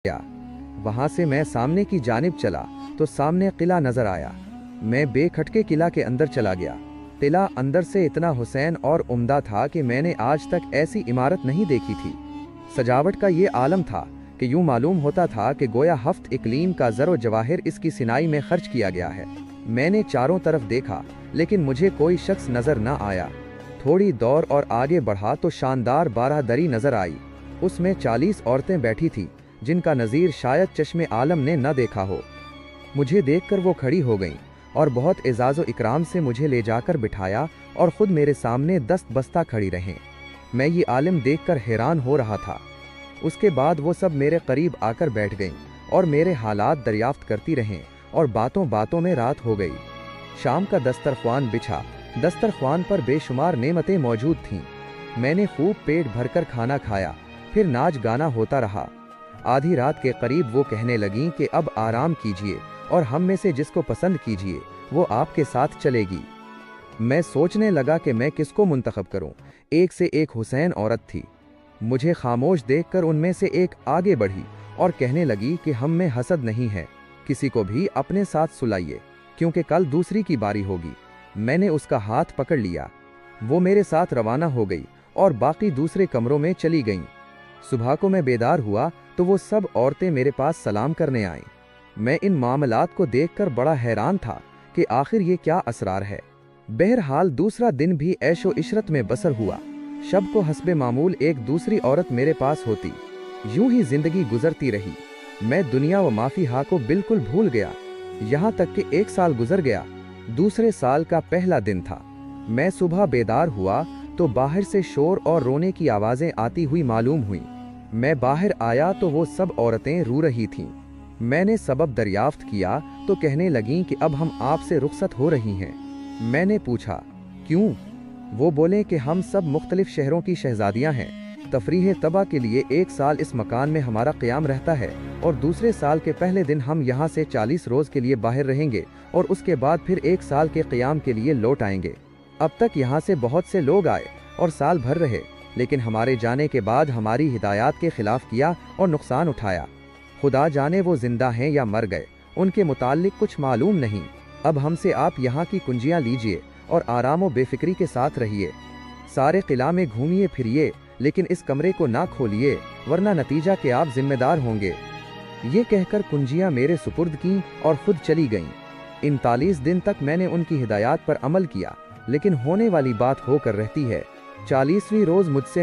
गया। वहां से मैं सामने की जानिब चला तो सामने किला नजर आया। मैं बेखटके किला के अंदर चला गया। किला अंदर से इतना हुसैन और उम्दा था कि मैंने आज तक ऐसी इमारत नहीं देखी थी। सजावट का ये आलम था कि यूं मालूम होता था कि गोया हफ्त इकलीम का ज़रो जवाहिर इसकी सिनाई में खर्च किया गया है। मैंने चारों तरफ देखा लेकिन मुझे कोई शख्स नजर न आया। थोड़ी दौड़ और आगे बढ़ा तो शानदार बारादरी नजर आई। उसमें 40 औरतें बैठी थीं जिनका नज़ीर शायद चश्मे आलम ने न देखा हो। मुझे देखकर वो खड़ी हो गईं और बहुत एजाज़ो इकराम से मुझे ले जाकर बिठाया और ख़ुद मेरे सामने दस्त बस्ता खड़ी रहें। मैं ये आलिम देखकर हैरान हो रहा था। उसके बाद वो सब मेरे करीब आकर बैठ गईं और मेरे हालात दरियाफ्त करती रहें और बातों बातों में रात हो गई। शाम का दस्तरख्वान बिछा। दस्तरख्वान पर बेशुमार नेमतें मौजूद थीं। मैंने खूब पेट भरकर खाना खाया। फिर नाच गाना होता रहा। आधी रात के करीब वो कहने लगीं कि अब आराम कीजिए और हम में से जिसको पसंद कीजिए वो आपके साथ चलेगी। मैं सोचने लगा कि मैं किसको मुंतखब करूं। एक से एक हुसैन औरत थी। मुझे खामोश देखकर उनमें से एक आगे बढ़ी और कहने लगी कि हम में हसद नहीं है, किसी को भी अपने साथ सुलाइए क्योंकि कल दूसरी की बारी होगी। मैंने उसका हाथ पकड़ लिया। वो मेरे साथ रवाना हो गई और बाकी दूसरे कमरों में चली गईं। सुबह को मैं बेदार हुआ तो वो सब औरतें मेरे पास सलाम करने आईं। मैं इन मामलात को देखकर बड़ा हैरान था कि आखिर ये क्या असरार है। बहरहाल दूसरा दिन भी ऐशो इशरत में बसर हुआ। शब को हस्बे मामूल एक दूसरी औरत मेरे पास होती। यूं ही जिंदगी गुजरती रही। मैं दुनिया व माफी हा को बिल्कुल भूल गया। यहाँ तक कि 1 साल गुजर गया। दूसरे साल का पहला दिन था। मैं सुबह बेदार हुआ तो बाहर से शोर और रोने की आवाजें आती हुई मालूम हुई। मैं बाहर आया तो वो सब औरतें रो रही थीं। मैंने सबब दरियाफ्त किया तो कहने लगीं कि अब हम आपसे रुखसत हो रही हैं। मैंने पूछा क्यों? वो बोले कि हम सब मुख्तलिफ शहरों की शहजादियां हैं। तफरीह तबा के लिए 1 साल इस मकान में हमारा क़याम रहता है और दूसरे साल के पहले दिन हम यहाँ से 40 रोज़ के लिए बाहर रहेंगे और उसके बाद फिर 1 साल के क़याम के लिए लौट आएंगे। अब तक यहाँ से बहुत से लोग आए और साल भर रहे, लेकिन हमारे जाने के बाद हमारी हिदायत के खिलाफ किया और नुकसान उठाया। खुदा जाने वो जिंदा हैं या मर गए, उनके मुताल्लिक कुछ मालूम नहीं। अब हमसे आप यहाँ की कुंजियाँ लीजिए और आराम व बेफिक्री के साथ रहिए। सारे किला में घूमिए फिरिए, लेकिन इस कमरे को ना खोलिए वरना नतीजा के आप जिम्मेदार होंगे। ये कहकर कुंजियाँ मेरे सुपुर्द की और खुद चली गईं। 39 दिन तक मैंने उनकी हिदायत पर अमल किया, लेकिन होने वाली बात होकर रहती है। 40वीं रोज मुझसे